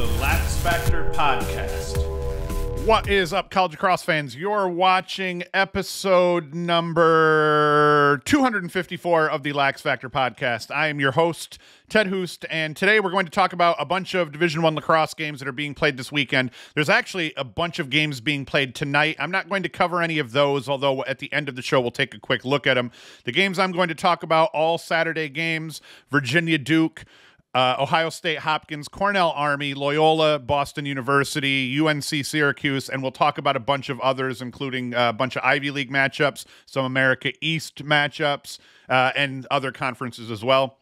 the LaxFactor podcast. What is up, college lacrosse fans? You're watching episode number 254 of the LaxFactor podcast. I am your host, Ted Hoost, and today we're going to talk about a bunch of Division I lacrosse games that are being played this weekend. There's actually a bunch of games being played tonight. I'm not going to cover any of those, although at the end of the show we'll take a quick look at them. The games I'm going to talk about, all Saturday games: Virginia Duke, Ohio State Hopkins, Cornell Army, Loyola, Boston University, UNC Syracuse, and we'll talk about a bunch of others, including a bunch of Ivy League matchups, some America East matchups, and other conferences as well.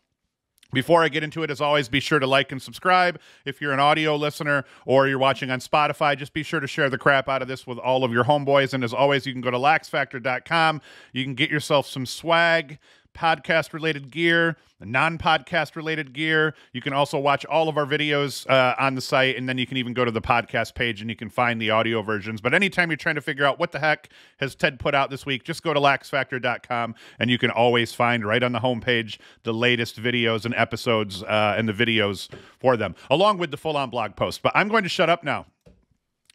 Before I get into it, as always, be sure to like and subscribe. If you're an audio listener or you're watching on Spotify, just be sure to share the crap out of this with all of your homeboys. And as always, you can go to laxfactor.com. You can get yourself some swag, podcast-related gear, non-podcast-related gear. You can also watch all of our videos on the site, and then you can even go to the podcast page and you can find the audio versions. But anytime you're trying to figure out what the heck has Ted put out this week, just go to laxfactor.com, and you can always find right on the homepage the latest videos and episodes and the videos for them, along with the full-on blog post. But I'm going to shut up now,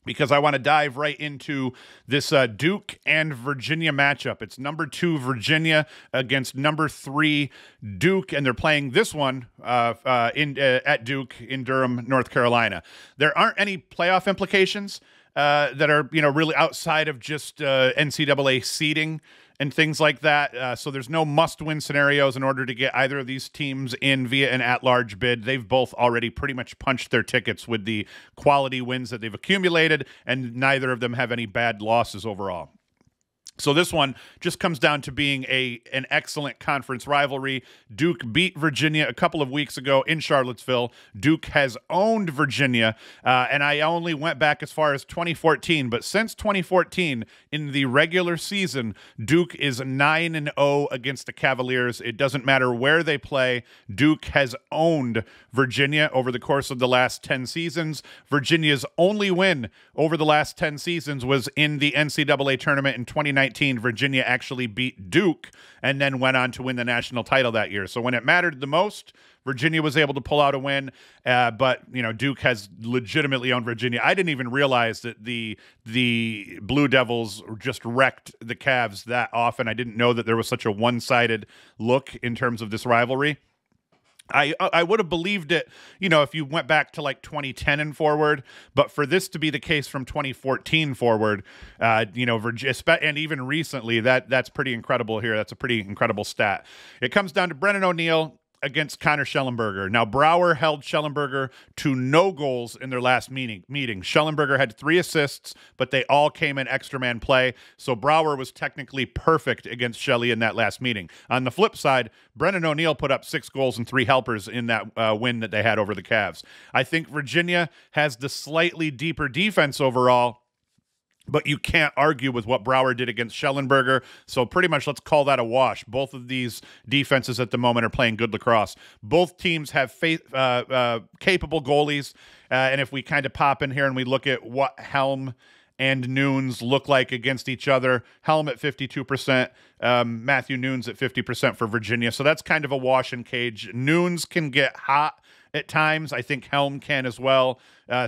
because I want to dive right into this Duke and Virginia matchup. It's number 2 Virginia against number 3 Duke, and they're playing this one at Duke in Durham, North Carolina. There aren't any playoff implications that are really outside of just NCAA seeding and things like that. So there's no must-win scenarios in order to get either of these teams in via an at-large bid. They've both already pretty much punched their tickets with the quality wins that they've accumulated, and neither of them have any bad losses overall. So this one just comes down to being an excellent conference rivalry. Duke beat Virginia a couple of weeks ago in Charlottesville. Duke has owned Virginia, and I only went back as far as 2014, but since 2014, in the regular season, Duke is 9-0 against the Cavaliers. It doesn't matter where they play. Duke has owned Virginia over the course of the last 10 seasons. Virginia's only win over the last 10 seasons was in the NCAA tournament in 2019. Virginia actually beat Duke and then went on to win the national title that year. So when it mattered the most, Virginia was able to pull out a win, but Duke has legitimately owned Virginia. I didn't even realize that the Blue Devils just wrecked the Cavs that often. I didn't know that there was such a one-sided look in terms of this rivalry. I would have believed it, if you went back to like 2010 and forward, but for this to be the case from 2014 forward, Virginia, and even recently, that's pretty incredible here. That's a pretty incredible stat. It comes down to Brennan O'Neill against Connor Schellenberger. Now, Brower held Schellenberger to no goals in their last meeting. Schellenberger had 3 assists, but they all came in extra man play, so Brower was technically perfect against Shelley in that last meeting. On the flip side, Brennan O'Neill put up 6 goals and 3 helpers in that win that they had over the Cavs. I think Virginia has the slightly deeper defense overall, but you can't argue with what Brower did against Schellenberger. So pretty much let's call that a wash. Both of these defenses at the moment are playing good lacrosse. Both teams have capable goalies. And if we kind of pop in here and we look at what Helm and Nunes look like against each other, Helm at 52%, Matthew Nunes at 50% for Virginia. So that's kind of a wash in cage. Nunes can get hot at times. I think Helm can as well.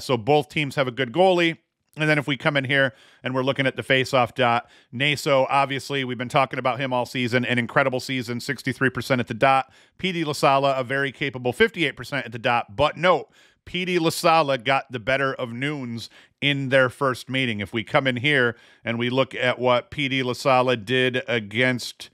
So both teams have a good goalie. And then if we come in here and we're looking at the face-off dot, Naso, obviously, we've been talking about him all season, an incredible season, 63% at the dot. P.D. LaSala, a very capable 58% at the dot. But note, P.D. LaSala got the better of Nunes in their first meeting. If we come in here and we look at what P.D. LaSala did against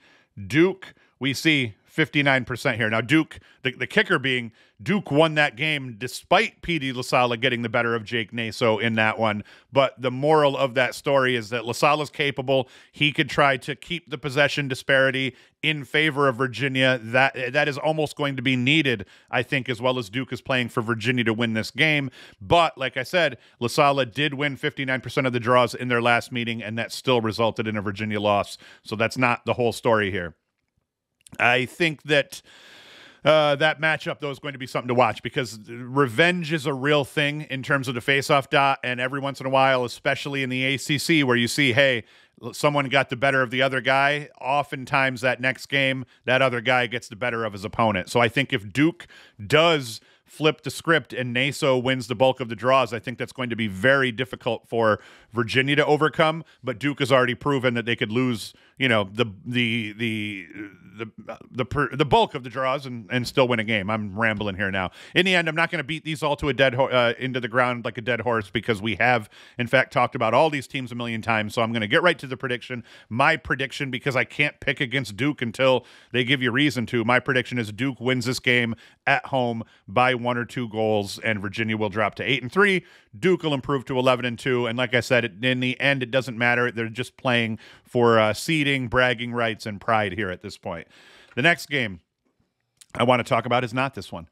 Duke, we see 59% here. Now, Duke, the kicker being Duke won that game despite P.D. LaSala getting the better of Jake Naso in that one. But the moral of that story is that LaSala's capable. He could try to keep the possession disparity in favor of Virginia. That is almost going to be needed, I think, as well as Duke is playing for Virginia to win this game. But like I said, LaSala did win 59% of the draws in their last meeting, and that still resulted in a Virginia loss. So that's not the whole story here. I think that that matchup, though, is going to be something to watch because revenge is a real thing in terms of the face-off dot, and every once in a while, especially in the ACC, where you see, hey, someone got the better of the other guy, oftentimes that next game, that other guy gets the better of his opponent. So I think if Duke does flip the script and Naso wins the bulk of the draws, I think that's going to be very difficult for Virginia to overcome. But Duke has already proven that they could lose, the bulk of the draws and still win a game. I'm rambling here now. In the end, I'm not going to beat these all to a into the ground like a dead horse, because we have, in fact, talked about all these teams a million times. So I'm going to get right to the prediction. My prediction, because I can't pick against Duke until they give you reason to. My prediction is Duke wins this game at home by 1 or 2 goals, and Virginia will drop to 8-3. Duke will improve to 11-2. And like I said, in the end, it doesn't matter. They're just playing for seeding, bragging rights, and pride here at this point. The next game I want to talk about is not this one.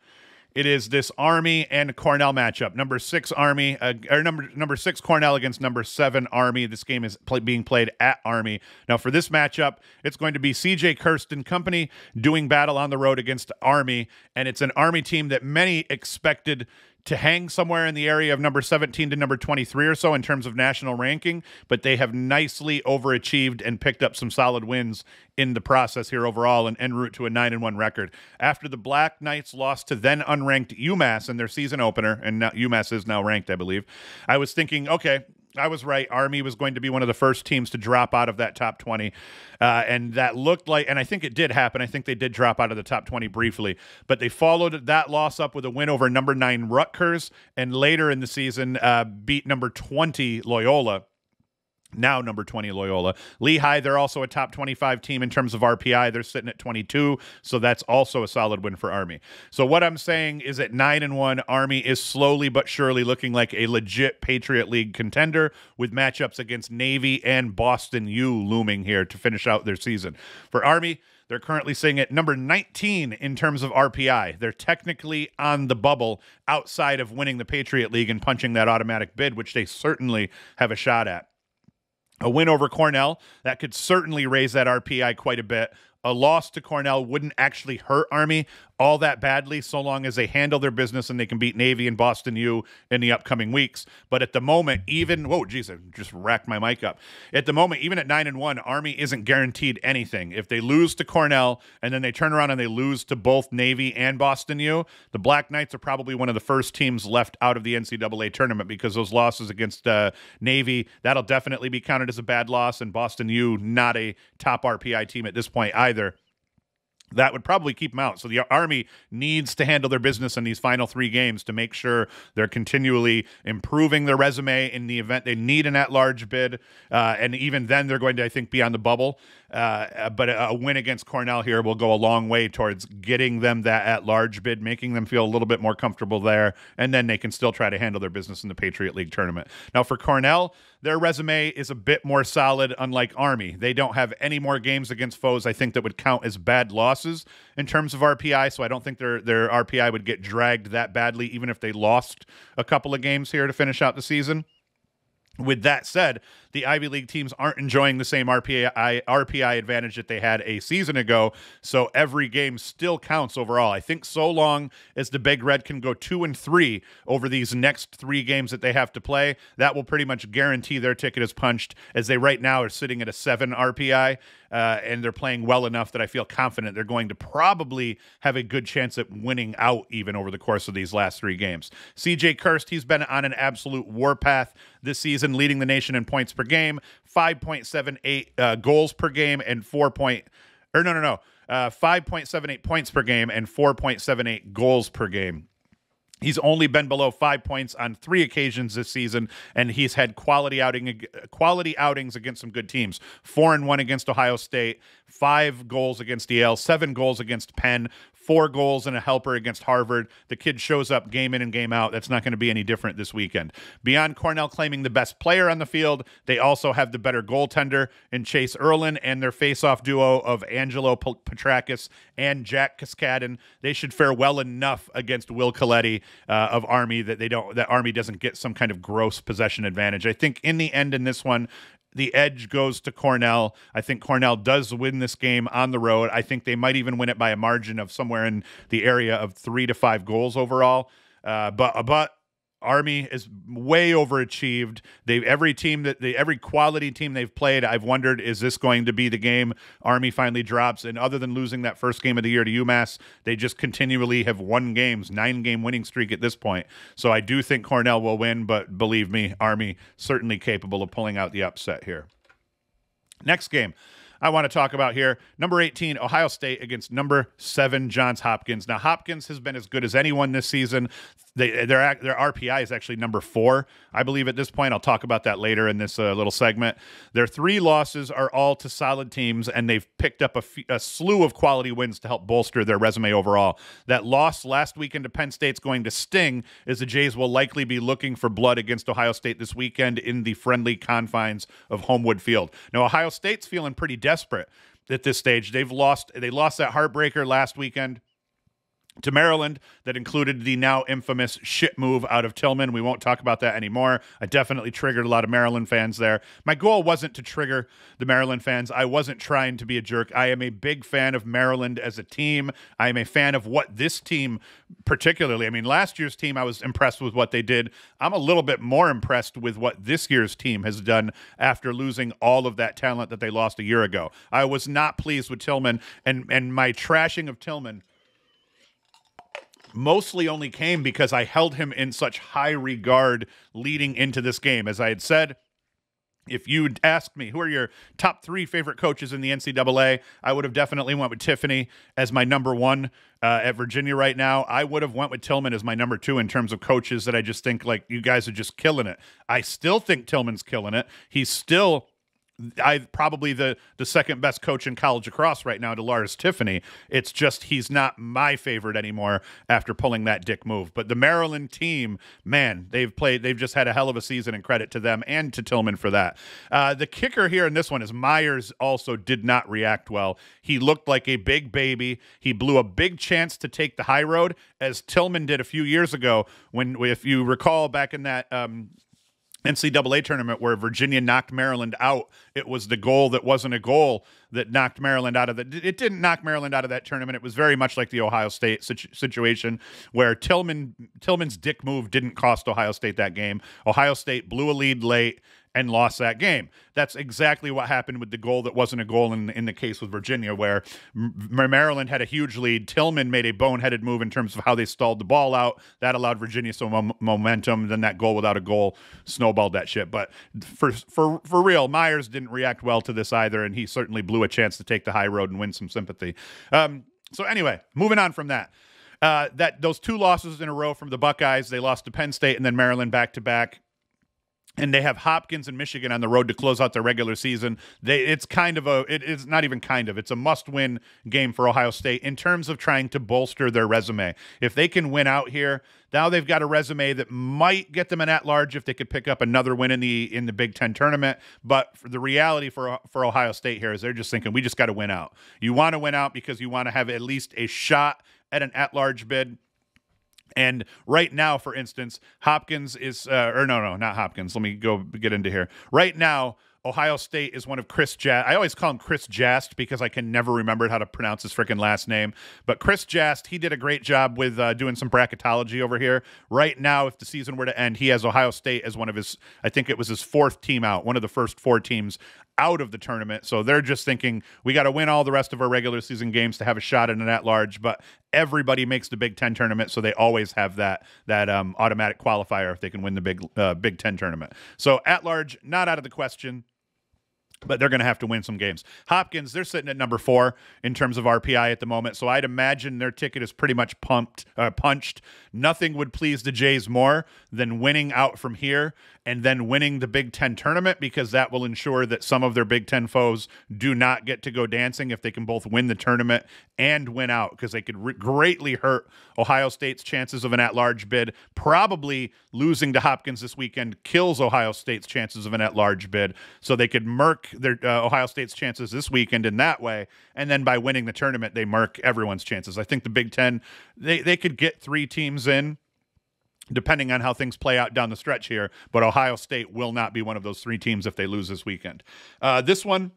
It is this Army and Cornell matchup. Number 6 Army, number 6 Cornell against number 7 Army. This game is being played at Army. Now, for this matchup, it's going to be C.J. Kirsten Company doing battle on the road against Army, and it's an Army team that many expected to hang somewhere in the area of number 17 to number 23 or so in terms of national ranking, but they have nicely overachieved and picked up some solid wins in the process here overall and en route to a 9-1 record. After the Black Knights lost to then unranked UMass in their season opener, and now UMass is now ranked, I believe, I was thinking, okay, I was right. Army was going to be one of the first teams to drop out of that top 20. And that looked like, and I think it did happen. I think they did drop out of the top 20 briefly, but they followed that loss up with a win over number 9 Rutgers, and later in the season beat number 20 Loyola. Now number 20 Loyola. Lehigh, they're also a top 25 team in terms of RPI. They're sitting at 22, so that's also a solid win for Army. So what I'm saying is at 9-1, Army is slowly but surely looking like a legit Patriot League contender, with matchups against Navy and Boston U looming here to finish out their season. For Army, they're currently sitting at number 19 in terms of RPI. They're technically on the bubble outside of winning the Patriot League and punching that automatic bid, which they certainly have a shot at. A win over Cornell, that could certainly raise that RPI quite a bit. A loss to Cornell wouldn't actually hurt Army all that badly, so long as they handle their business and they can beat Navy and Boston U in the upcoming weeks. But at the moment, even, whoa, geez, I just racked my mic up. At the moment, even at 9-1, Army isn't guaranteed anything. If they lose to Cornell and then they turn around and they lose to both Navy and Boston U, the Black Knights are probably one of the first teams left out of the NCAA tournament, because those losses against Navy, that'll definitely be counted as a bad loss, and Boston U, not a top RPI team at this point either. That would probably keep them out. So the Army needs to handle their business in these final 3 games to make sure they're continually improving their resume in the event they need an at-large bid. And even then, they're going to, I think, be on the bubble. But a win against Cornell here will go a long way towards getting them that at-large bid, making them feel a little bit more comfortable there, and then they can still try to handle their business in the Patriot League tournament. Now, for Cornell, their resume is a bit more solid, unlike Army. They don't have any more games against foes, I think, that would count as bad losses in terms of RPI, so I don't think their RPI would get dragged that badly, even if they lost a couple of games here to finish out the season. With that said, the Ivy League teams aren't enjoying the same RPI advantage that they had a season ago, so every game still counts overall. I think so long as the Big Red can go 2-3 over these next 3 games that they have to play, that will pretty much guarantee their ticket is punched, as they right now are sitting at a 7 RPI, and they're playing well enough that I feel confident they're going to probably have a good chance at winning out even over the course of these last 3 games. C.J. Kirst, he's been on an absolute warpath this season, leading the nation in points per game, 5.78 goals per game, and 5.78 points per game and 4.78 goals per game. He's only been below 5 points on 3 occasions this season, and he's had quality outings against some good teams. 4-1 against Ohio State, 5 goals against Yale, 7 goals against Penn, 4 goals and a helper against Harvard. The kid shows up game in and game out. That's not going to be any different this weekend. Beyond Cornell claiming the best player on the field, they also have the better goaltender in Chase Erlin, and their face-off duo of Angelo Petrakis and Jack Kaskadin. They should fare well enough against Will Coletti of Army that Army doesn't get some kind of gross possession advantage. I think in the end in this one, the edge goes to Cornell. I think Cornell does win this game on the road. I think they might even win it by a margin of somewhere in the area of 3 to 5 goals overall. But Army is way overachieved. Every quality team they've played, I've wondered, is this going to be the game Army finally drops? And other than losing that first game of the year to UMass, they just continually have won games, 9-game winning streak at this point. So I do think Cornell will win, but believe me, Army certainly capable of pulling out the upset here. Next game I want to talk about here, number 18, Ohio State against number 7, Johns Hopkins. Now, Hopkins has been as good as anyone this season. Their RPI is actually number 4, I believe, at this point. I'll talk about that later in this little segment. Their 3 losses are all to solid teams, and they've picked up a slew of quality wins to help bolster their resume overall. That loss last weekend to Penn State's going to sting, as the Jays will likely be looking for blood against Ohio State this weekend in the friendly confines of Homewood Field. Now, Ohio State's feeling pretty desperate at this stage. They lost that heartbreaker last weekend to Maryland that included the now infamous shit move out of Tillman. We won't talk about that anymore. I definitely triggered a lot of Maryland fans there. My goal wasn't to trigger the Maryland fans. I wasn't trying to be a jerk. I am a big fan of Maryland as a team. I am a fan of what this team particularly, I mean, last year's team, I was impressed with what they did. I'm a little bit more impressed with what this year's team has done after losing all of that talent that they lost a year ago. I was not pleased with Tillman, and my trashing of Tillman mostly only came because I held him in such high regard leading into this game. As I had said, if you'd asked me, who are your top 3 favorite coaches in the NCAA, I would have definitely went with Tiffany as my number 1 at Virginia right now. I would have went with Tillman as my number 2 in terms of coaches that I just think, like, you guys are just killing it. I still think Tillman's killing it. He's still probably the second best coach in college lacrosse right now to Lars Tiffany. It's just he's not my favorite anymore after pulling that dick move. But the Maryland team, man, they've just had a hell of a season, and credit to them and to Tillman for that. The kicker here in this one is Myers also did not react well. He looked like a big baby. He blew a big chance to take the high road, as Tillman did a few years ago when, if you recall, back in that NCAA tournament where Virginia knocked Maryland out. It was the goal that wasn't a goal that knocked Maryland out of it didn't knock Maryland out of that tournament. It was very much like the Ohio State situation where Tillman's dick move didn't cost Ohio State that game. Ohio State blew a lead late and lost that game. That's exactly what happened with the goal that wasn't a goal in the case with Virginia, where Maryland had a huge lead. Tillman made a boneheaded move in terms of how they stalled the ball out. That allowed Virginia some momentum. Then that goal without a goal snowballed that shit. But for real, Myers didn't react well to this either, and he certainly blew a chance to take the high road and win some sympathy. So anyway, moving on from that. Those 2 losses in a row from the Buckeyes, they lost to Penn State and then Maryland back-to-back. And they have Hopkins and Michigan on the road to close out their regular season. It's not even kind of. It's a must-win game for Ohio State in terms of trying to bolster their resume. If they can win out here, now they've got a resume that might get them an at-large if they could pick up another win in the Big Ten tournament. But the reality for Ohio State here is they're just thinking, we just got to win out. You want to win out because you want to have at least a shot at an at-large bid. And right now, for instance, Hopkins is, no, not Hopkins. Let me go get into here. Right now, Ohio State is one of Chris Jast. I always call him Chris Jast because I can never remember how to pronounce his freaking last name. But Chris Jast, he did a great job with doing some bracketology over here. Right now, if the season were to end, he has Ohio State as one of his, I think it was his 4th team out, one of the first 4 teams out of the tournament. So they're just thinking, we got to win all the rest of our regular season games to have a shot at an at-large, but everybody makes the Big Ten tournament, so they always have that automatic qualifier if they can win the Big Ten tournament. So at-large, not out of the question, but they're going to have to win some games. Hopkins, they're sitting at number 4 in terms of RPI at the moment, so I'd imagine their ticket is pretty much punched. Nothing would please the Jays more than winning out from here and then winning the Big Ten tournament, because that will ensure that some of their Big Ten foes do not get to go dancing if they can both win the tournament and win out, because they could greatly hurt Ohio State's chances of an at-large bid. Probably losing to Hopkins this weekend kills Ohio State's chances of an at-large bid, so they could murk their Ohio State's chances this weekend in that way, and then by winning the tournament, they murk everyone's chances. I think the Big Ten, they could get 3 teams in, depending on how things play out down the stretch here, but Ohio State will not be one of those 3 teams if they lose this weekend. This one,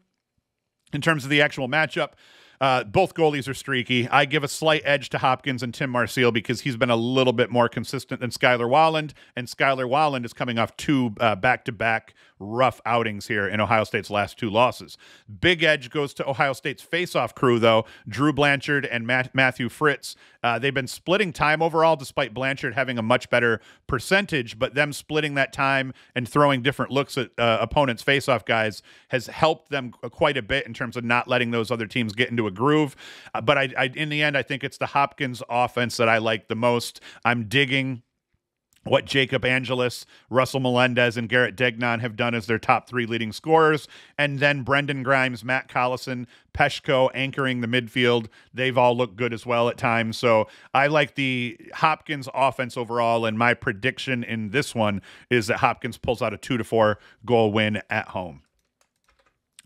in terms of the actual matchup, Both goalies are streaky. I give a slight edge to Hopkins and Tim Marcille because he's been a little bit more consistent than Skylar Walland, and Skylar Walland is coming off two back-to-back rough outings here in Ohio State's last two losses. Big edge goes to Ohio State's face-off crew, though. Drew Blanchard and Matthew Fritz. They've been splitting time overall, despite Blanchard having a much better percentage, but them splitting that time and throwing different looks at opponents' face-off guys has helped them quite a bit in terms of not letting those other teams get into a groove. But I in the end, I think it's the Hopkins offense that I like the most. I'm digging what Jacob Angelis, Russell Melendez, and Garrett Degnan have done as their top three leading scorers. And then Brendan Grimes, Matt Collison, Peshko anchoring the midfield. They've all looked good as well at times. So I like the Hopkins offense overall, and my prediction in this one is that Hopkins pulls out a 2-4 goal win at home.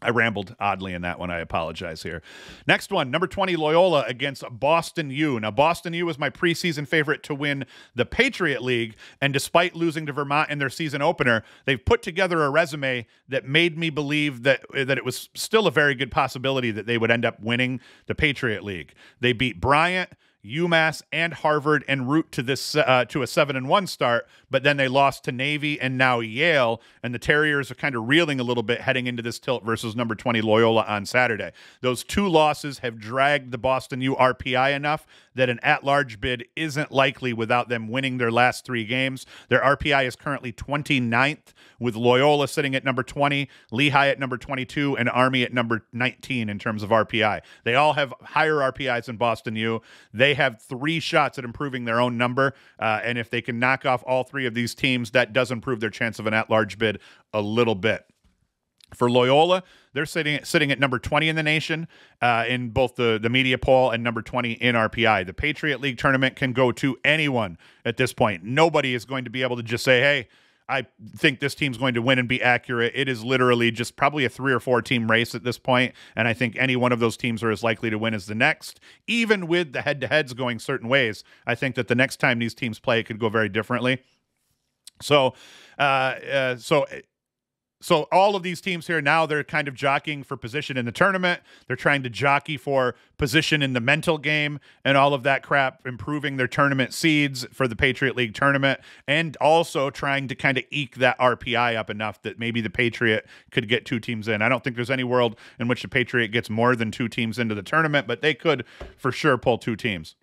I rambled oddly in that one. I apologize here. Next one, number 20, Loyola against Boston U. Now, Boston U was my preseason favorite to win the Patriot League, and despite losing to Vermont in their season opener, they've put together a resume that made me believe that it was still a very good possibility that they would end up winning the Patriot League. They beat Bryant, UMass, and Harvard en route to this to a 7-1 start, but then they lost to Navy and now Yale, and the Terriers are kind of reeling a little bit heading into this tilt versus number 20 Loyola on Saturday. Those two losses have dragged the Boston U RPI enough that an at-large bid isn't likely without them winning their last three games. Their RPI is currently 29th, with Loyola sitting at number 20, Lehigh at number 22, and Army at number 19 in terms of RPI. They all have higher RPIs than Boston U. They have three shots at improving their own number, and if they can knock off all three of these teams, that does improve their chance of an at-large bid a little bit. For Loyola, they're sitting at number 20 in the nation in both the media poll and number 20 in RPI. The Patriot League tournament can go to anyone at this point. Nobody is going to be able to just say, hey, I think this team's going to win and be accurate. It is literally just probably a 3 or 4 team race at this point, and I think any one of those teams are as likely to win as the next. Even with the head-to-heads going certain ways, I think that the next time these teams play, it could go very differently. So all of these teams here now, they're kind of jockeying for position in the tournament. They're trying to jockey for position in the mental game and all of that crap, improving their tournament seeds for the Patriot League tournament, and also trying to kind of eke that RPI up enough that maybe the Patriot could get 2 teams in. I don't think there's any world in which the Patriot gets more than 2 teams into the tournament, but they could for sure pull 2 teams.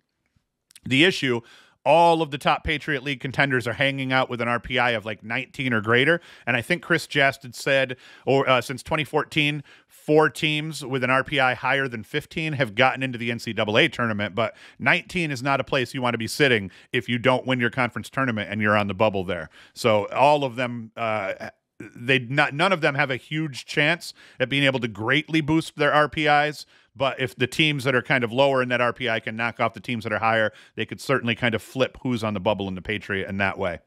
The issue, all of the top Patriot League contenders are hanging out with an RPI of like 19 or greater. And I think Chris Jest had said, since 2014, 4 teams with an RPI higher than 15 have gotten into the NCAA tournament. But 19 is not a place you want to be sitting if you don't win your conference tournament and you're on the bubble there. So all of them, none of them have a huge chance at being able to greatly boost their RPIs. But if the teams that are kind of lower in that RPI can knock off the teams that are higher, they could certainly kind of flip who's on the bubble in the Patriot in that way.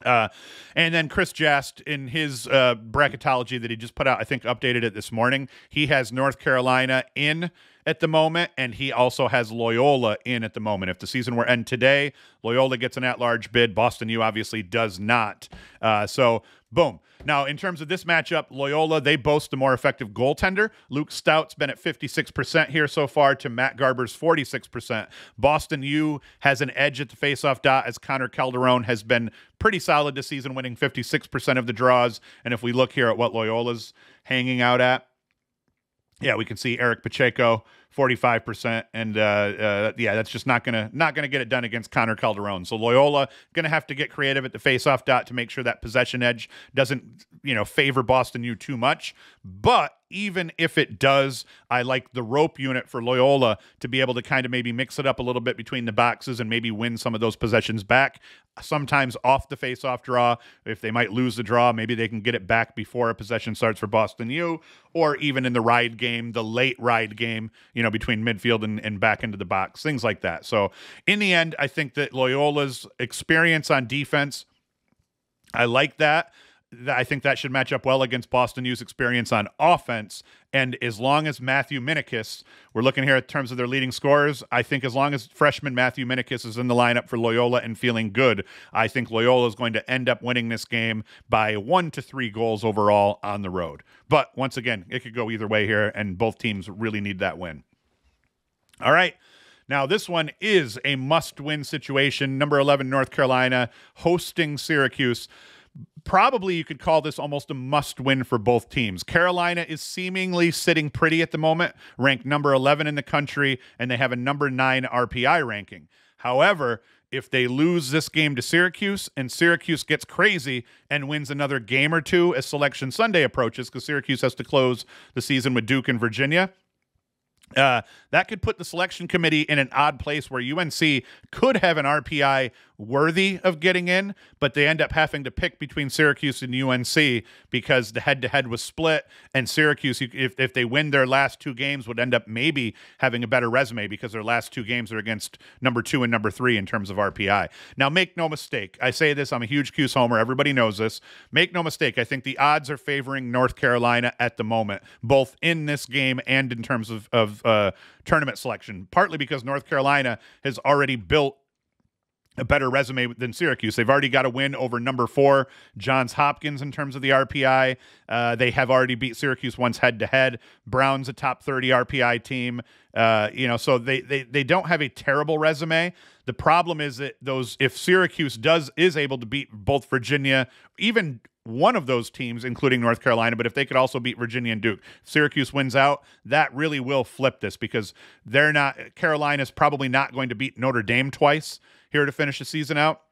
And then Chris Jast, in his bracketology that he just put out, I think updated it this morning, he has North Carolina in at the moment, and he also has Loyola in at the moment. If the season were end today, Loyola gets an at-large bid. Boston U obviously does not. So, boom. Now, in terms of this matchup, Loyola, they boast the more effective goaltender. Luke Stout's been at 56% here so far to Matt Garber's 46%. Boston U has an edge at the faceoff dot as Connor Calderon has been pretty solid this season, winning 56% of the draws. And if we look here at what Loyola's hanging out at, yeah, we can see Eric Pacheco, 45%, and yeah, that's just not gonna get it done against Connor Calderon. So Loyola gonna have to get creative at the faceoff dot to make sure that possession edge doesn't favor Boston U too much. But even if it does, I like the rope unit for Loyola to be able to kind of maybe mix it up a little bit between the boxes and maybe win some of those possessions back. Sometimes off the face-off draw, if they might lose the draw, maybe they can get it back before a possession starts for Boston U, or even in the ride game, the late ride game, between midfield and back into the box, things like that. So in the end, I think that Loyola's experience on defense, I like that. I think that should match up well against Boston U's experience on offense. And as long as Matthew Minikis, we're looking here in terms of their leading scorers, I think as long as freshman Matthew Minikis is in the lineup for Loyola and feeling good, I think Loyola is going to end up winning this game by 1 to 3 goals overall on the road. But once again, it could go either way here, and both teams really need that win. All right. Now, this one is a must-win situation. Number 11, North Carolina, hosting Syracuse. Probably you could call this almost a must-win for both teams. Carolina is seemingly sitting pretty at the moment, ranked number 11 in the country, and they have a number 9 RPI ranking. However, if they lose this game to Syracuse and Syracuse gets crazy and wins another game or two as Selection Sunday approaches, because Syracuse has to close the season with Duke and Virginia, that could put the selection committee in an odd place where UNC could have an RPI worthy of getting in, but they end up having to pick between Syracuse and UNC because the head-to-head was split, and Syracuse, if they win their last 2 games, would end up maybe having a better resume because their last 2 games are against number 2 and number 3 in terms of RPI. Now, make no mistake. I say this, I'm a huge Cuse homer. Everybody knows this. Make no mistake. I think the odds are favoring North Carolina at the moment, both in this game and in terms of tournament selection, partly because North Carolina has already built a better resume than Syracuse. They've already got a win over number 4, Johns Hopkins, in terms of the RPI. They have already beat Syracuse once head-to-head. Brown's a top 30 RPI team. So they don't have a terrible resume. The problem is that if Syracuse is able to beat both Virginia, even one of those teams, including North Carolina, but if they could also beat Virginia and Duke, if Syracuse wins out, that really will flip this because Carolina's probably not going to beat Notre Dame twice here to finish the season out.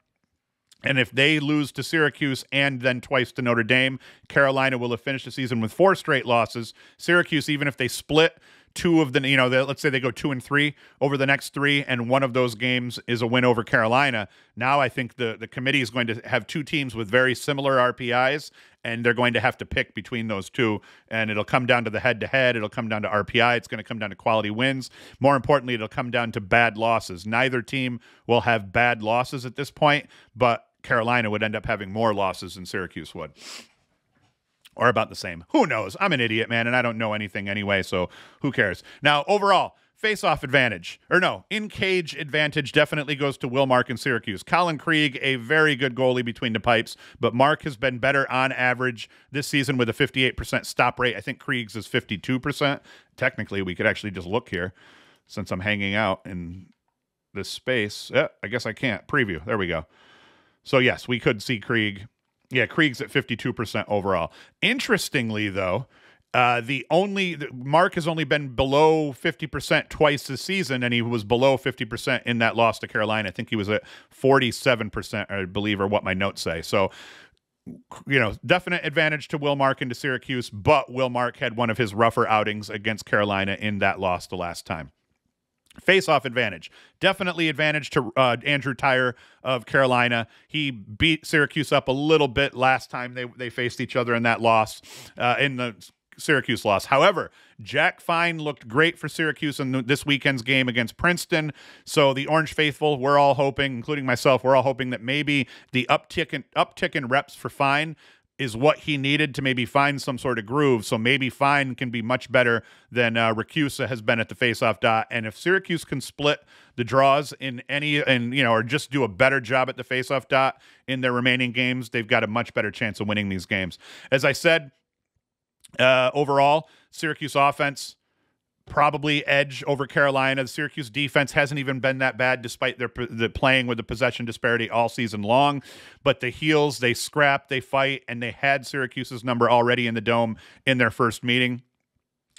And if they lose to Syracuse and then twice to Notre Dame, Carolina will have finished the season with 4 straight losses. Syracuse, even if they split 2 of the, let's say they go 2-3 over the next 3, and one of those games is a win over Carolina. Now I think the committee is going to have 2 teams with very similar RPIs, and they're going to have to pick between those 2, and it'll come down to the head-to-head. It'll come down to RPI. It's going to come down to quality wins. More importantly, it'll come down to bad losses. Neither team will have bad losses at this point, but Carolina would end up having more losses than Syracuse would. Or about the same. Who knows? I'm an idiot, man, and I don't know anything anyway, so who cares? Now, overall, face-off advantage. In-cage advantage definitely goes to Will Mark and Syracuse. Colin Krieg, a very good goalie between the pipes, but Mark has been better on average this season with a 58% stop rate. I think Krieg's is 52%. Technically, we could actually just look here since I'm hanging out in this space. I guess I can't. Preview. There we go. So, yes, we could see Krieg. Yeah, Krieg's at 52% overall. Interestingly, though, Mark has only been below 50% twice this season, and he was below 50% in that loss to Carolina. I think he was at 47%, I believe, or what my notes say. So, definite advantage to Will Mark and to Syracuse, but Will Mark had one of his rougher outings against Carolina in that loss the last time. Face-off advantage. Definitely advantage to Andrew Tyre of Carolina. He beat Syracuse up a little bit last time they faced each other in that loss, in the Syracuse loss. However, Jack Fine looked great for Syracuse in this weekend's game against Princeton. So the Orange Faithful, we're all hoping, including myself, we're all hoping that maybe the uptick in reps for Fine is what he needed to maybe find some sort of groove. So maybe Fine can be much better than Rakusa has been at the faceoff dot. And if Syracuse can split the draws or just do a better job at the faceoff dot in their remaining games, they've got a much better chance of winning these games. As I said, overall, Syracuse offense probably edge over Carolina. The Syracuse defense hasn't even been that bad despite their playing with the possession disparity all season long. But the Heels, they scrap, they fight, and they had Syracuse's number already in the Dome in their first meeting.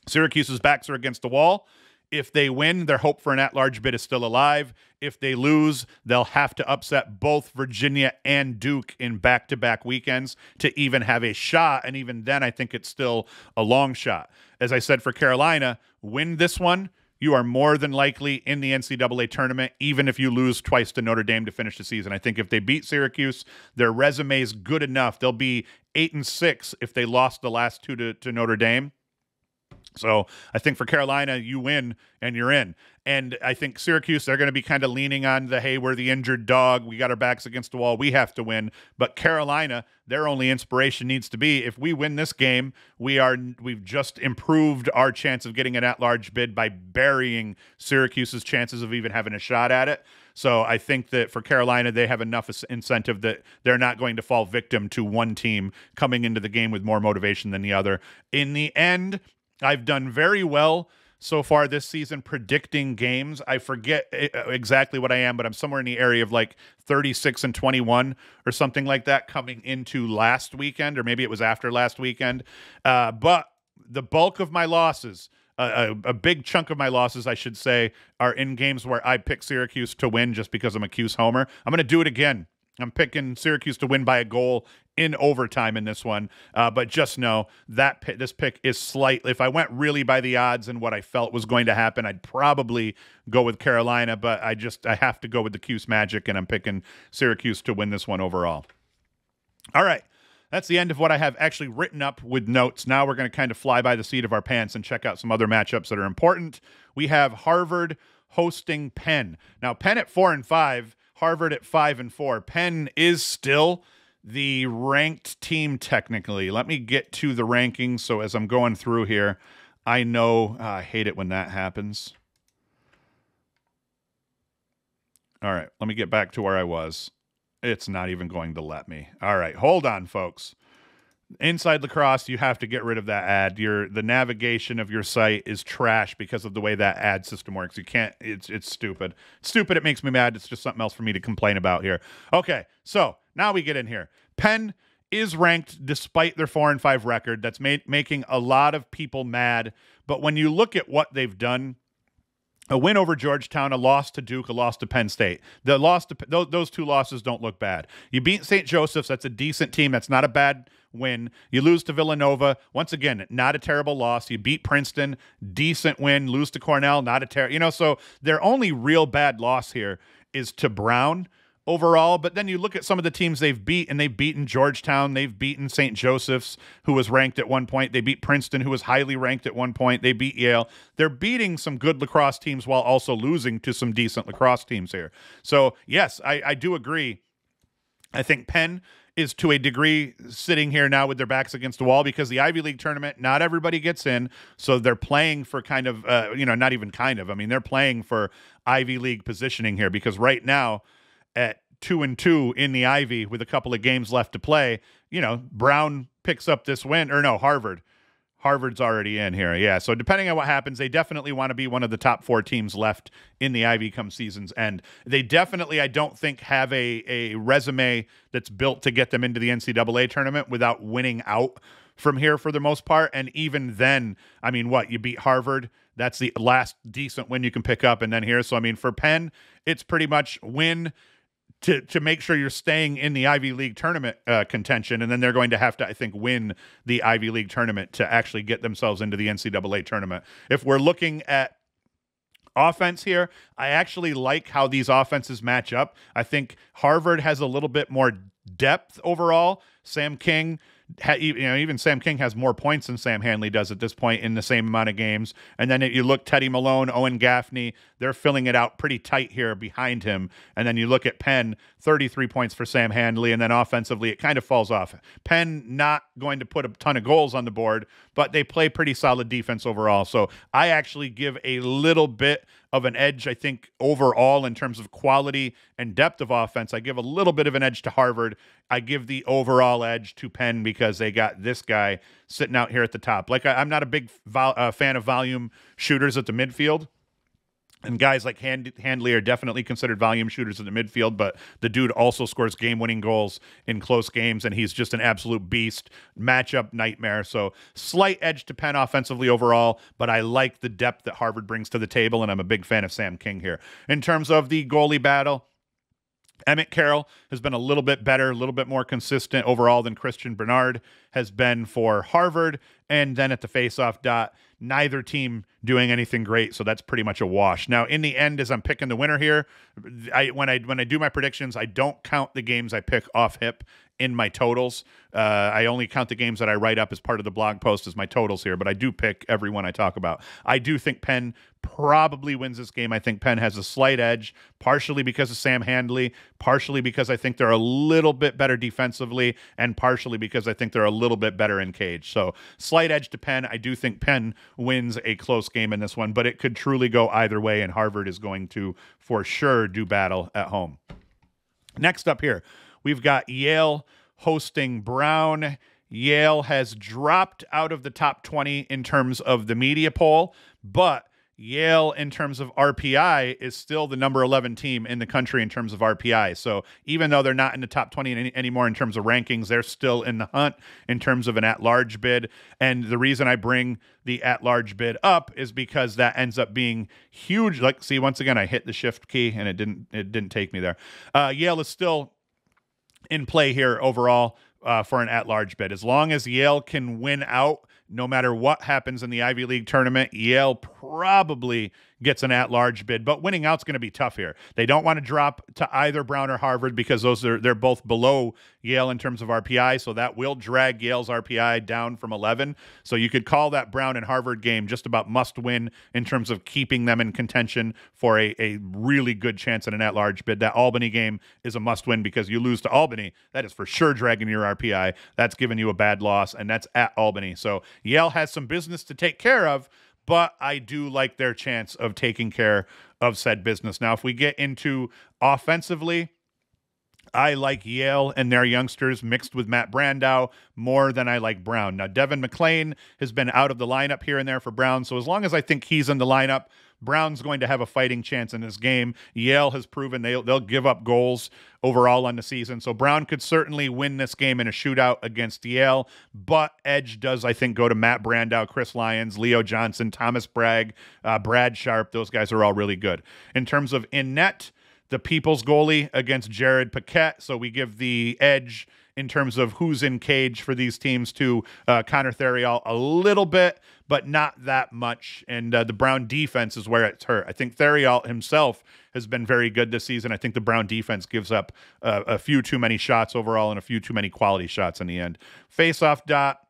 Syracuse's backs are against the wall. If they win, their hope for an at-large bid is still alive. If they lose, they'll have to upset both Virginia and Duke in back-to-back weekends to even have a shot, and even then I think it's still a long shot. As I said for Carolina, win this one, you are more than likely in the NCAA tournament, even if you lose twice to Notre Dame to finish the season. I think if they beat Syracuse, their resume is good enough. They'll be 8-6 if they lost the last 2 to Notre Dame. So I think for Carolina, you win and you're in. And I think Syracuse, they're going to be kind of leaning on the, hey, we're the injured dog. We got our backs against the wall. We have to win. But Carolina, their only inspiration needs to be, if we win this game, we've just improved our chance of getting an at-large bid by burying Syracuse's chances of even having a shot at it. So I think that for Carolina, they have enough incentive that they're not going to fall victim to one team coming into the game with more motivation than the other. In the end, I've done very well so far this season predicting games. I forget exactly what I am, but I'm somewhere in the area of like 36-21 or something like that coming into last weekend, or maybe it was after last weekend. But the bulk of my losses, a big chunk of my losses, I should say, are in games where I pick Syracuse to win just because I'm a Cuse homer. I'm going to do it again. I'm picking Syracuse to win by a goal in overtime in this one. But just know that this pick is slightly, if I went really by the odds and what I felt was going to happen, I'd probably go with Carolina, but I have to go with the Cuse Magic, and I'm picking Syracuse to win this one overall. All right. That's the end of what I have actually written up with notes. Now we're going to kind of fly by the seat of our pants and check out some other matchups that are important. We have Harvard hosting Penn. Now, Penn at 4-5, Harvard at 5-4. Penn is still the ranked team technically. Let me get to the rankings. So as I'm going through here, I know I hate it when that happens. All right, let me get back to where I was. It's not even going to let me. All right, hold on, folks. Inside Lacrosse, you have to get rid of that ad. The navigation of your site is trash because of the way that ad system works. You can't. It's stupid. It's stupid. It makes me mad. It's just something else for me to complain about here. Okay, so now we get in here. Penn is ranked despite their 4-5 record. That's making a lot of people mad. But when you look at what they've done, a win over Georgetown, a loss to Duke, a loss to Penn State. The loss to those two losses don't look bad. You beat St. Joseph's. That's a decent team. That's not a bad win. You lose to Villanova. Once again, not a terrible loss. You beat Princeton. Decent win. Lose to Cornell. Not a terrible. So their only real bad loss here is to Brown overall. But then you look at some of the teams they've beat, and they've beaten Georgetown. They've beaten St. Joseph's, who was ranked at one point. They beat Princeton, who was highly ranked at one point. They beat Yale. They're beating some good lacrosse teams while also losing to some decent lacrosse teams here. So, yes, I do agree. I think Penn is to a degree sitting here now with their backs against the wall because the Ivy League tournament, not everybody gets in. So they're playing for kind of, not even kind of. I mean, they're playing for Ivy League positioning here because right now, at 2-2 in the Ivy with a couple of games left to play, Brown picks up this win, or no, Harvard's already in here. Yeah. So depending on what happens, they definitely want to be one of the top 4 teams left in the Ivy come season's end. They definitely, I don't think, have a resume that's built to get them into the NCAA tournament without winning out from here for the most part. And even then, I mean, you beat Harvard. That's the last decent win you can pick up. And then here. So, I mean, for Penn, it's pretty much win to make sure you're staying in the Ivy League tournament contention, and then they're going to have to, I think, win the Ivy League tournament to actually get themselves into the NCAA tournament. If we're looking at offense here, I actually like how these offenses match up. I think Harvard has a little bit more depth overall. Sam King, even Sam King has more points than Sam Hanley does at this point in the same amount of games. And then you look Teddy Malone, Owen Gaffney, they're filling it out pretty tight here behind him. And then you look at Penn, 33 points for Sam Hanley, and then offensively it kind of falls off. Penn not going to put a ton of goals on the board, but they play pretty solid defense overall. So I actually give a little bit of an edge, I think, overall in terms of quality and depth of offense. I give a little bit of an edge to Harvard. I give the overall edge to Penn because they got this guy sitting out here at the top. I'm not a big fan of volume shooters at the midfield. And guys like Handley are definitely considered volume shooters in the midfield, but the dude also scores game-winning goals in close games, and he's just an absolute beast. Matchup nightmare. So slight edge to Penn offensively overall, but I like the depth that Harvard brings to the table, and I'm a big fan of Sam King here. In terms of the goalie battle, Emmett Carroll has been a little bit better, a little bit more consistent overall than Christian Bernard has been for Harvard. And then at the faceoff dot, neither team doing anything great, so that's pretty much a wash. Now, in the end, as I'm picking the winner here, when I do my predictions, I don't count the games I pick off hip in my totals. I only count the games that I write up as part of the blog post as my totals here, but I do pick every one I talk about. I do think Penn probably wins this game. I think Penn has a slight edge, partially because of Sam Handley, partially because I think they're a little bit better defensively, and partially because I think they're a little bit better in cage. So slight edge to Penn. I do think Penn wins a close game in this one, but it could truly go either way, and Harvard is going to, for sure, do battle at home. Next up here, we've got Yale hosting Brown. Yale has dropped out of the top 20 in terms of the media poll, but Yale, in terms of RPI, is still the number 11 team in the country in terms of RPI. So even though they're not in the top 20 anymore in terms of rankings, they're still in the hunt in terms of an at-large bid. And the reason I bring the at-large bid up is because that ends up being huge. Like, see, once again, I hit the shift key and it didn't take me there. Yale is still in play here overall for an at-large bid. As long as Yale can win out, no matter what happens in the Ivy League tournament, Yale probably gets an at-large bid, but winning out's going to be tough here. They don't want to drop to either Brown or Harvard because they're both below Yale in terms of RPI, so that will drag Yale's RPI down from 11. So you could call that Brown and Harvard game just about must-win in terms of keeping them in contention for a really good chance at an at-large bid. That Albany game is a must-win because you lose to Albany, that is for sure dragging your RPI. That's giving you a bad loss, and that's at Albany. So Yale has some business to take care of, but I do like their chance of taking care of said business. Now, if we get into offensively, I like Yale and their youngsters mixed with Matt Brandow more than I like Brown. Now, Devin McClain has been out of the lineup here and there for Brown, so as long as I think he's in the lineup, Brown's going to have a fighting chance in this game. Yale has proven they'll give up goals overall on the season, so Brown could certainly win this game in a shootout against Yale, but edge does, I think, go to Matt Brandow, Chris Lyons, Leo Johnson, Thomas Bragg, Brad Sharp. Those guys are all really good. In terms of in net, the People's goalie against Jared Paquette, so we give the edge in terms of who's in cage for these teams to Connor Theriault a little bit, but not that much. And the Brown defense is where it's hurt. I think Theriault himself has been very good this season. I think the Brown defense gives up a few too many shots overall and a few too many quality shots in the end. Face-off dot,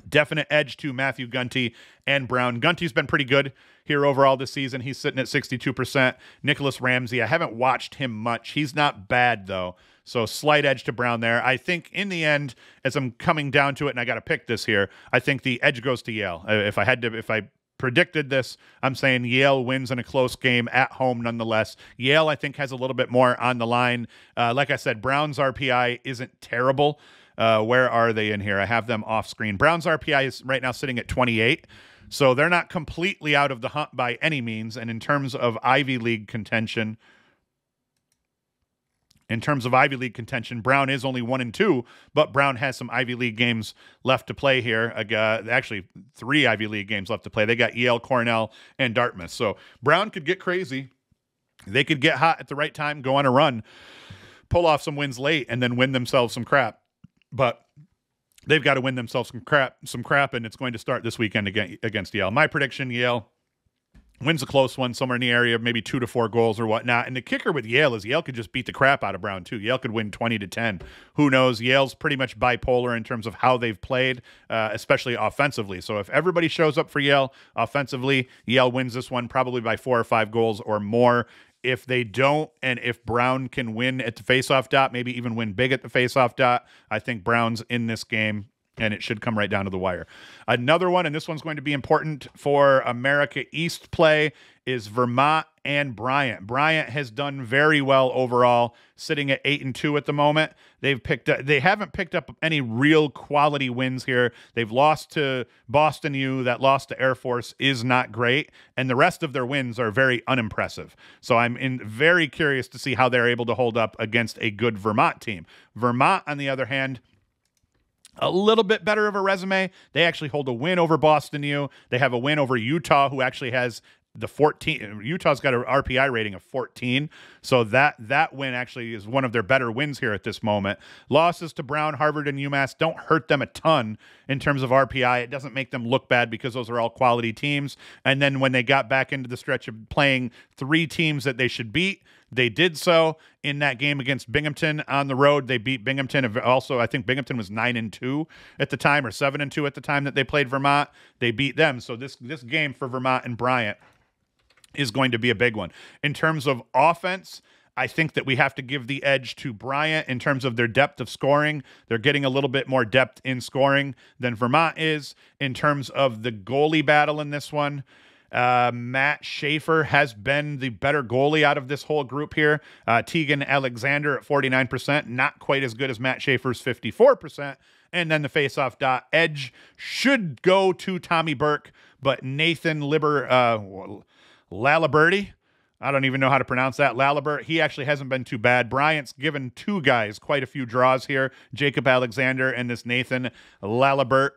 definite edge to Matthew Gunty and Brown. Gunty's been pretty good here overall this season. He's sitting at 62%. Nicholas Ramsey, I haven't watched him much. He's not bad, though. So slight edge to Brown there. I think in the end, as I'm coming down to it, and I got to pick this here, I think the edge goes to Yale. If I predicted this, I'm saying Yale wins in a close game at home nonetheless. Yale, I think, has a little bit more on the line. Like I said, Brown's RPI isn't terrible. Where are they in here? I have them off screen. Brown's RPI is right now sitting at 28. So they're not completely out of the hunt by any means. And in terms of Ivy League contention, Brown is only 1-2, but Brown has some Ivy League games left to play here. Actually, 3 Ivy League games left to play. They got Yale, Cornell, and Dartmouth. So Brown could get crazy. They could get hot at the right time, go on a run, pull off some wins late, and then win themselves some crap. But they've got to win themselves some crap, and it's going to start this weekend against Yale. My prediction, Yale wins a close one, somewhere in the area of maybe 2 to 4 goals or whatnot. And the kicker with Yale is Yale could just beat the crap out of Brown, too. Yale could win 20-10. Who knows? Yale's pretty much bipolar in terms of how they've played, especially offensively. So if everybody shows up for Yale offensively, Yale wins this one probably by 4 or 5 goals or more. If they don't, and if Brown can win at the faceoff dot, maybe even win big at the faceoff dot, I think Brown's in this game, and it should come right down to the wire. Another one, and this one's going to be important for America East play, is Vermont and Bryant. Bryant has done very well overall, sitting at 8-2 at the moment. They haven't picked up any real quality wins here. They've lost to Boston U. That loss to Air Force is not great, and the rest of their wins are very unimpressive. So I'm very curious to see how they're able to hold up against a good Vermont team. Vermont, on the other hand, a little bit better of a resume. They actually hold a win over Boston U. They have a win over Utah, who actually has the 14. Utah's got an RPI rating of 14, so that win actually is one of their better wins here at this moment. Losses to Brown, Harvard, and UMass don't hurt them a ton in terms of RPI. It doesn't make them look bad because those are all quality teams. And then when they got back into the stretch of playing 3 teams that they should beat, they did so. In that game against Binghamton on the road, they beat Binghamton. Also, I think Binghamton was 9-2 at the time, or 7-2 at the time that they played Vermont. They beat them. So this game for Vermont and Bryant is going to be a big one. In terms of offense, I think that we have to give the edge to Bryant in terms of their depth of scoring. They're getting a little bit more depth in scoring than Vermont is. In terms of the goalie battle in this one, Matt Schaefer has been the better goalie out of this whole group here. Tegan Alexander at 49%, not quite as good as Matt Schaefer's 54%. And then the faceoff dot edge should go to Tommy Burke, but Nathan Laliberti, I don't even know how to pronounce that. Lalibert, he actually hasn't been too bad. Bryant's given 2 guys quite a few draws here, Jacob Alexander and this Nathan Laliberti.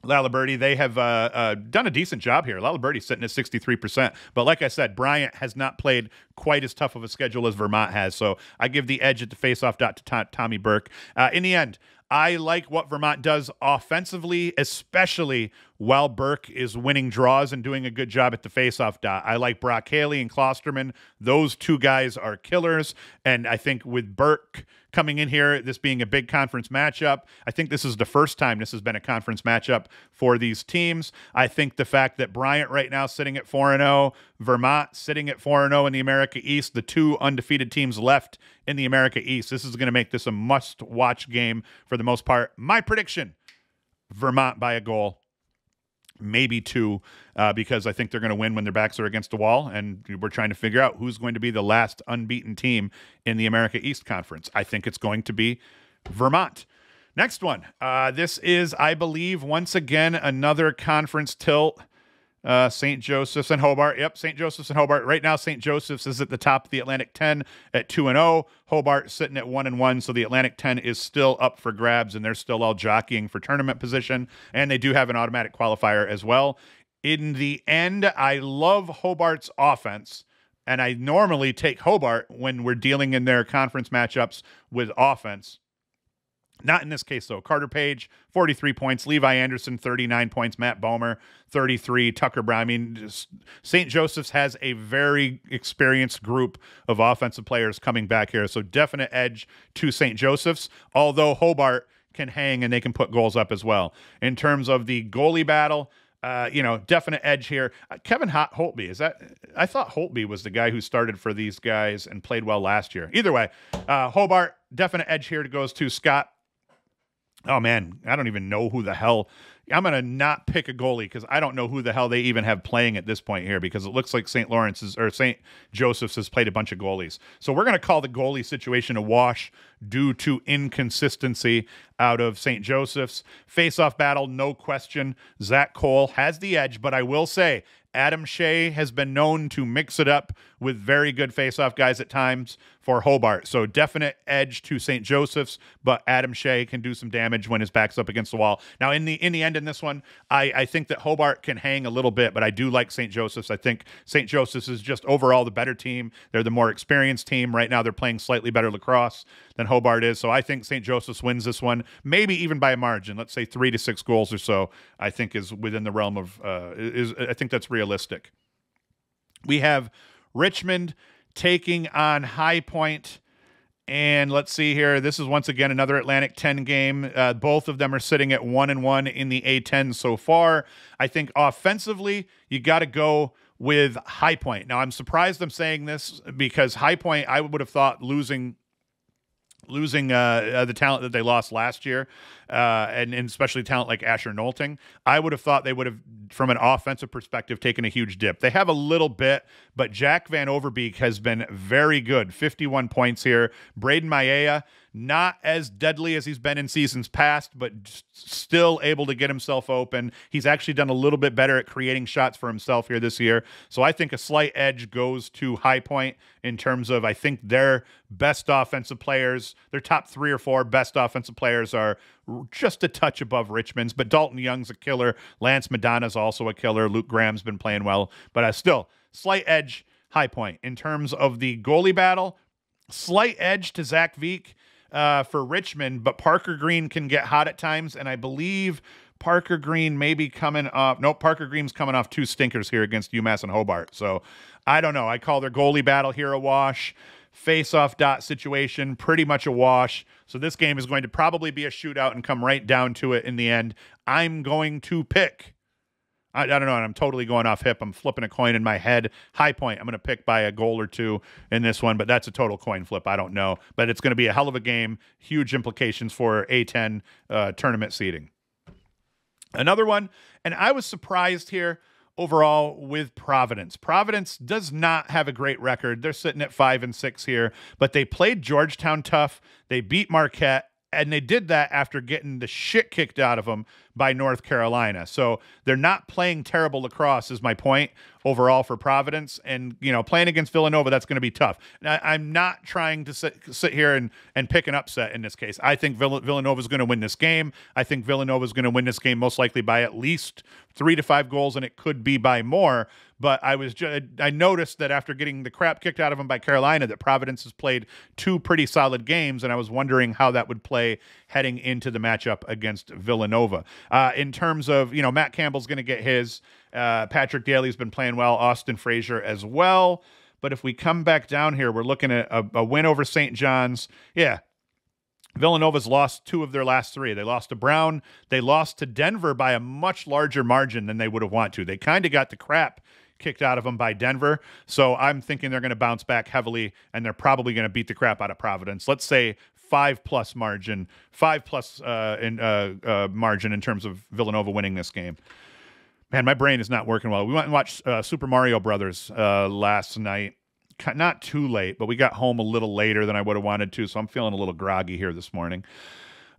They have done a decent job here. Laliberti's sitting at 63%. But like I said, Bryant has not played quite as tough of a schedule as Vermont has. So I give the edge at the faceoff dot to Tommy Burke. In the end, I like what Vermont does offensively, especially while Burke is winning draws and doing a good job at the faceoff dot. I like Brock Haley and Klosterman. Those 2 guys are killers. And I think with Burke coming in here, this being a big conference matchup, I think this is the first time this has been a conference matchup for these teams. I think the fact that Bryant right now sitting at 4-0, Vermont sitting at 4-0 in the America East, the 2 undefeated teams left in the America East, this is going to make this a must-watch game for the most part. My prediction, Vermont by a goal, maybe 2, because I think they're going to win when their backs are against the wall, and we're trying to figure out who's going to be the last unbeaten team in the America East Conference. I think it's going to be Vermont. Next one. This is, I believe, once again, another conference tilt. St. Joseph's and Hobart. Yep, St. Joseph's and Hobart. Right now, St. Joseph's is at the top of the Atlantic 10 at 2-0. Hobart sitting at 1-1, so the Atlantic 10 is still up for grabs, and they're still all jockeying for tournament position, and they do have an automatic qualifier as well. In the end, I love Hobart's offense, and I normally take Hobart when we're dealing in their conference matchups with offense. Not in this case, though. Carter Page, 43 points. Levi Anderson, 39 points. Matt Bomer, 33. Tucker Brown. I mean, St. Joseph's has a very experienced group of offensive players coming back here. So definite edge to St. Joseph's, although Hobart can hang and they can put goals up as well. In terms of the goalie battle, definite edge here. Kevin Holtby, I thought Holtby was the guy who started for these guys and played well last year. Either way, Hobart, definite edge here goes to Scott. Oh, man, I don't even know who the hell. I'm going to not pick a goalie because I don't know who the hell they even have playing at this point here, because it looks like St. Joseph's has played a bunch of goalies. So we're going to call the goalie situation a wash due to inconsistency out of St. Joseph's. Face-off battle, no question. Zach Cole has the edge, but I will say Adam Shea has been known to mix it up with very good face-off guys at times for Hobart. So definite edge to St. Joseph's, but Adam Shea can do some damage when his back's up against the wall. Now, in the end in this one, I think that Hobart can hang a little bit, but I do like St. Joseph's. I think St. Joseph's is just overall the better team. They're the more experienced team. Right now, they're playing slightly better lacrosse than Hobart is. So I think St. Joseph's wins this one, maybe even by a margin. Let's say 3 to 6 goals or so, I think is within the realm of, I think that's realistic. We have Richmond taking on High Point. And let's see here. This is once again another Atlantic 10 game. Both of them are sitting at 1-1 in the A10 so far. I think offensively, you got to go with High Point. Now, I'm surprised I'm saying this because High Point, I would have thought losing the talent that they lost last year, and especially talent like Asher Nolting, I would have thought they would have, from an offensive perspective, taken a huge dip. They have a little bit, but Jack Van Overbeek has been very good. 51 points here. Braden Maia, not as deadly as he's been in seasons past, but still able to get himself open. He's actually done a little bit better at creating shots for himself here this year. So I think a slight edge goes to High Point in terms of, I think their best offensive players, their top 3 or 4 best offensive players are just a touch above Richmond's, but Dalton Young's a killer. Lance Madonna's also a killer. Luke Graham's been playing well, but still slight edge, High Point. In terms of the goalie battle, slight edge to Zach Veek for Richmond, but Parker Green can get hot at times, and I believe Parker Green may be coming off. Nope, Parker Green's coming off 2 stinkers here against UMass and Hobart. So I don't know. I call their goalie battle here a wash. Face-off dot situation, pretty much a wash. So this game is going to probably be a shootout and come right down to it in the end. I'm going to pick. I don't know, and I'm totally going off hip. I'm flipping a coin in my head. High Point, I'm going to pick by a goal or 2 in this one, but that's a total coin flip. I don't know. But it's going to be a hell of a game. Huge implications for A10 tournament seeding. Another one, and I was surprised here overall with Providence. Providence does not have a great record. They're sitting at 5-6 here, but they played Georgetown tough. They beat Marquette, and they did that after getting the shit kicked out of them by North Carolina. So they're not playing terrible lacrosse is my point overall for Providence. And, playing against Villanova, that's going to be tough. Now, I'm not trying to sit here and pick an upset in this case. I think Villanova is going to win this game. I think Villanova is going to win this game most likely by at least 3 to 5 goals, and it could be by more. But I noticed that after getting the crap kicked out of them by Carolina, that Providence has played 2 pretty solid games, and I was wondering how that would play heading into the matchup against Villanova. In terms of, Matt Campbell's going to get his. Patrick Daly's been playing well. Austin Frazier as well. But if we come back down here, we're looking at a win over St. John's. Yeah. Villanova's lost 2 of their last 3. They lost to Brown. They lost to Denver by a much larger margin than they would have wanted to. They kind of got the crap kicked out of them by Denver. So I'm thinking they're going to bounce back heavily, and they're probably going to beat the crap out of Providence. Let's say 5+ margin, 5+ margin in terms of Villanova winning this game. Man, my brain is not working well. We went and watched Super Mario Brothers last night. Not too late, but we got home a little later than I would have wanted to, so I'm feeling a little groggy here this morning.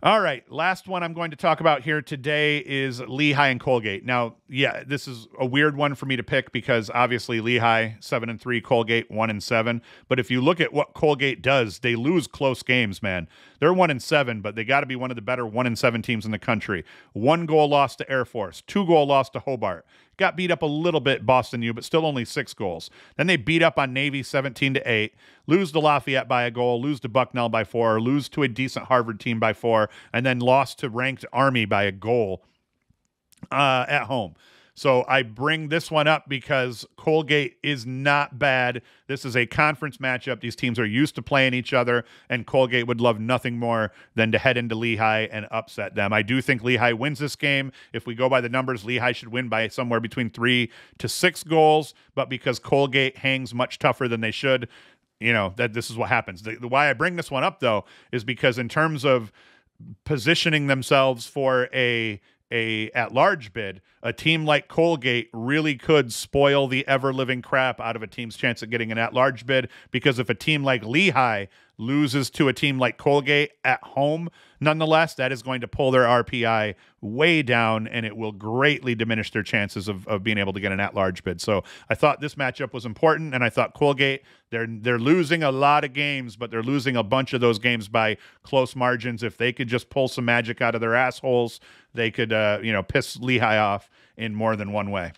All right, last one I'm going to talk about here today is Lehigh and Colgate. Now, yeah, this is a weird one for me to pick because obviously Lehigh 7-3, Colgate 1-7. But if you look at what Colgate does, they lose close games, man. They're 1-7, but they got to be one of the better 1-7 teams in the country. 1 goal loss to Air Force, 2 goal loss to Hobart. Got beat up a little bit, Boston U, but still only 6 goals. Then they beat up on Navy 17-8, lose to Lafayette by a goal, lose to Bucknell by 4, lose to a decent Harvard team by 4, and then lost to ranked Army by a goal at home. So I bring this one up because Colgate is not bad. This is a conference matchup. These teams are used to playing each other, and Colgate would love nothing more than to head into Lehigh and upset them. I do think Lehigh wins this game. If we go by the numbers, Lehigh should win by somewhere between 3 to 6 goals, but because Colgate hangs much tougher than they should, that this is what happens. The why I bring this one up, though, is because in terms of positioning themselves for a at-large bid, a team like Colgate really could spoil the ever-living crap out of a team's chance at getting an at-large bid, because if a team like Lehigh loses to a team like Colgate at home, nonetheless, that is going to pull their RPI way down, and it will greatly diminish their chances of being able to get an at-large bid. So I thought this matchup was important, and I thought Colgate, they're losing a lot of games, but they're losing a bunch of those games by close margins. If they could just pull some magic out of their assholes, they could piss Lehigh off in more than one way.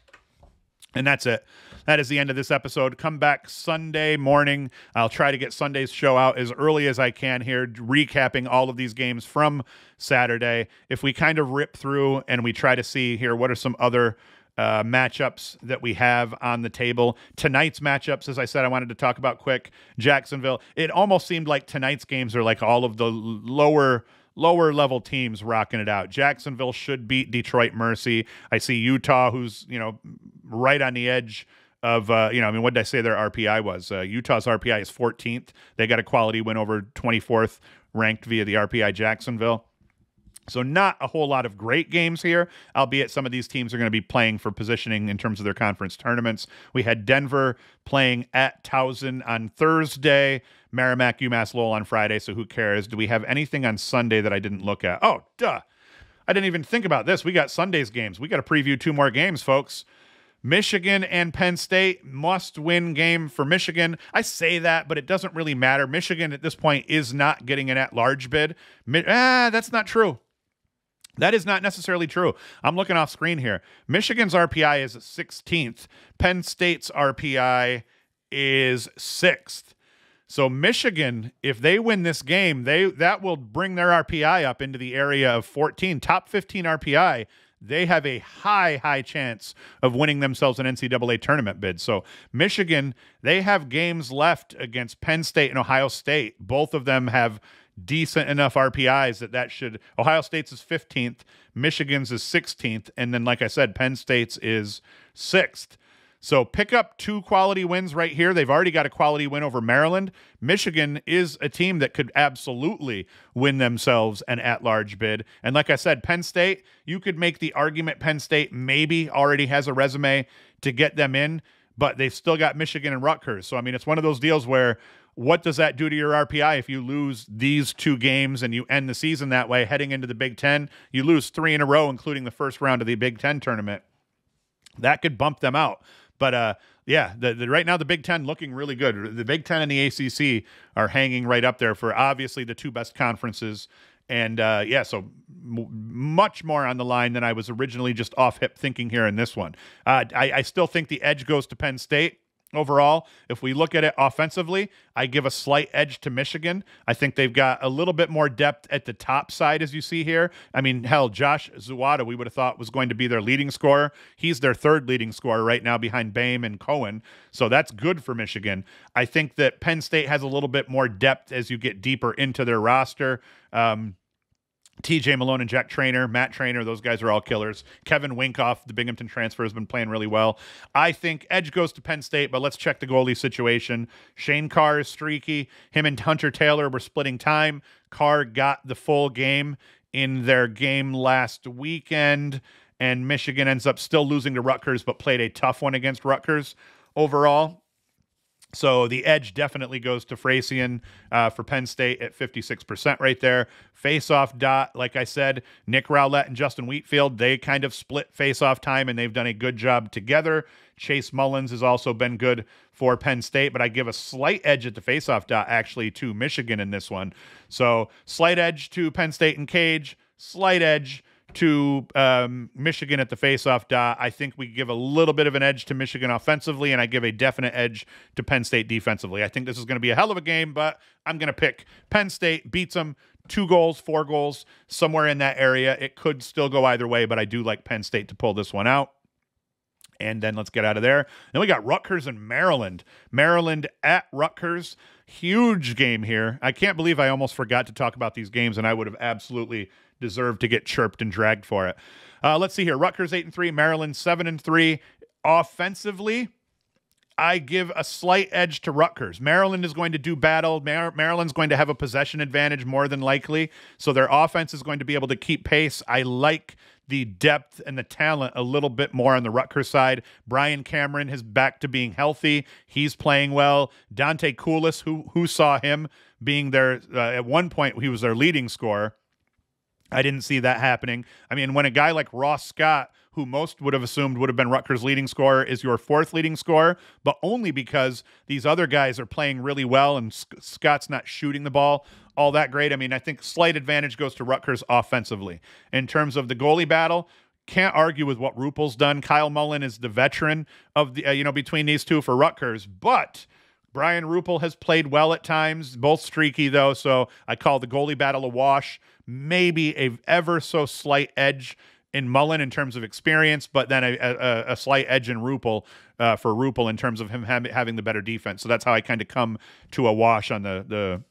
And that's it. That is the end of this episode. Come back Sunday morning. I'll try to get Sunday's show out as early as I can here, recapping all of these games from Saturday. If we kind of rip through and we try to see here what are some other matchups that we have on the table. Tonight's matchups, as I said, I wanted to talk about quick. Jacksonville. It almost seemed like tonight's games are like all of the lower level teams rocking it out. Jacksonville should beat Detroit Mercy. I see Utah, who's, right on the edge of, what did I say their RPI was? Utah's RPI is 14th. They got a quality win over 24th ranked via the RPI Jacksonville. So not a whole lot of great games here, albeit some of these teams are going to be playing for positioning in terms of their conference tournaments. We had Denver playing at Towson on Thursday, Merrimack, UMass Lowell on Friday, so who cares? Do we have anything on Sunday that I didn't look at? Oh, duh. I didn't even think about this. We got Sunday's games. We got to preview 2 more games, folks. Michigan and Penn State, must-win game for Michigan. I say that, but it doesn't really matter. Michigan at this point is not getting an at-large bid. That's not true. That is not necessarily true. I'm looking off screen here. Michigan's RPI is 16th. Penn State's RPI is 6th. So Michigan, if they win this game, that will bring their RPI up into the area of 14. Top 15 RPI, they have a high chance of winning themselves an NCAA tournament bid. So Michigan, they have games left against Penn State and Ohio State. Both of them have decent enough RPIs that should. Ohio State's is 15th, Michigan's is 16th, and then, like I said, Penn State's is 6th. So pick up 2 quality wins right here. They've already got a quality win over Maryland. Michigan is a team that could absolutely win themselves an at-large bid. And like I said, Penn State, you could make the argument Penn State maybe already has a resume to get them in, but they've still got Michigan and Rutgers. So, I mean, it's one of those deals where what does that do to your RPI if you lose these 2 games and you end the season that way heading into the Big Ten? You lose 3 in a row, including the first round of the Big Ten tournament. That could bump them out. But, yeah, right now the Big Ten looking really good. The Big Ten and the ACC are hanging right up there for obviously the 2 best conferences. And, yeah, so much more on the line than I was originally just off-hip thinking here in this one. I still think the edge goes to Penn State. Overall, if we look at it offensively, I give a slight edge to Michigan. I think they've got a little bit more depth at the top side, as you see here. I mean, hell, Josh Zawada, we would have thought was going to be their leading scorer. He's their 3rd leading scorer right now behind Boehm and Cohen. So that's good for Michigan. I think that Penn State has a little bit more depth as you get deeper into their roster. TJ Malone and Jack Trainer, Matt Trainer, those guys are all killers. Kevin Winkoff, the Binghamton transfer, has been playing really well. I think edge goes to Penn State, but let's check the goalie situation. Shane Carr is streaky. Him and Hunter Taylor were splitting time. Carr got the full game in their game last weekend, and Michigan ends up still losing to Rutgers, but played a tough one against Rutgers overall. So the edge definitely goes to Frasian for Penn State at 56% right there. Face-off dot, like I said, Nick Rowlett and Justin Wheatfield, they kind of split face-off time, and they've done a good job together. Chase Mullins has also been good for Penn State, but I give a slight edge at the face-off dot actually to Michigan in this one. So slight edge to Penn State and Cage, slight edge to Michigan at the faceoff dot. I think we give a little bit of an edge to Michigan offensively, and I give a definite edge to Penn State defensively. I think this is going to be a hell of a game, but I'm going to pick Penn State beats them 2 goals, 4 goals, somewhere in that area. It could still go either way, but I do like Penn State to pull this one out. And then let's get out of there. Then we got Rutgers and Maryland. Maryland at Rutgers. Huge game here. I can't believe I almost forgot to talk about these games, and I would have absolutely deserved to get chirped and dragged for it. Let's see here. Rutgers 8-3, Maryland 7-3. Offensively, I give a slight edge to Rutgers. Maryland is going to do battle. Maryland's going to have a possession advantage more than likely, so their offense is going to be able to keep pace. I like the depth and the talent a little bit more on the Rutgers side. Brian Cameron is back to being healthy. He's playing well. Dante Koulis, who saw him being their, at one point, he was their leading scorer. I didn't see that happening. I mean, when a guy like Ross Scott, who most would have assumed would have been Rutgers' leading scorer, is your 4th leading scorer, but only because these other guys are playing really well and Scott's not shooting the ball all that great. I mean, I think slight advantage goes to Rutgers offensively. In terms of the goalie battle, can't argue with what Rupel's done. Kyle Mullen is the veteran of the, between these two for Rutgers, but Brian Rupel has played well at times, both streaky though, so I call the goalie battle a wash. Maybe a ever so slight edge in Mullen in terms of experience, but then a slight edge in Rupel for Rupel in terms of him having the better defense. So that's how I kind of come to a wash on the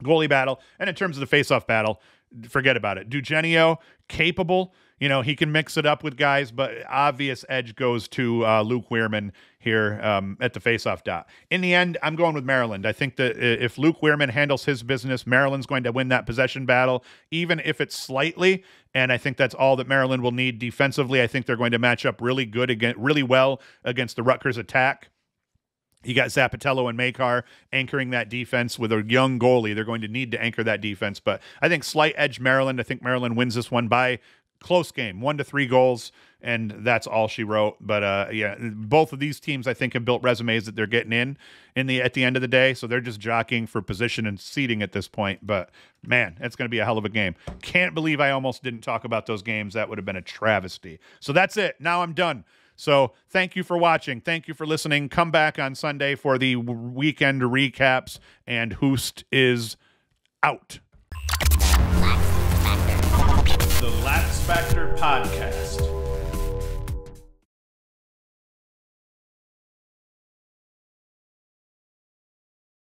goalie battle. And in terms of the faceoff battle, forget about it. Dugenio, capable. He can mix it up with guys, but obvious edge goes to Luke Weirman here at the faceoff dot. In the end, I'm going with Maryland. I think that if Luke Weirman handles his business, Maryland's going to win that possession battle, even if it's slightly. And I think that's all that Maryland will need defensively. I think they're going to match up really well against the Rutgers attack. You got Zapatello and Makar anchoring that defense with a young goalie. They're going to need to anchor that defense. But I think slight edge Maryland. I think Maryland wins this one by close game, 1-3 goals, and that's all she wrote. But yeah, both of these teams I think have built resumes that they're getting at the end of the day, so they're just jockeying for position and seeding at this point. But man, it's going to be a hell of a game. Can't believe I almost didn't talk about those games. That would have been a travesty. So that's it. Now I'm done. So thank you for watching. Thank you for listening. Come back on Sunday for the weekend recaps, and Hoost is out. The LaxFactor Podcast.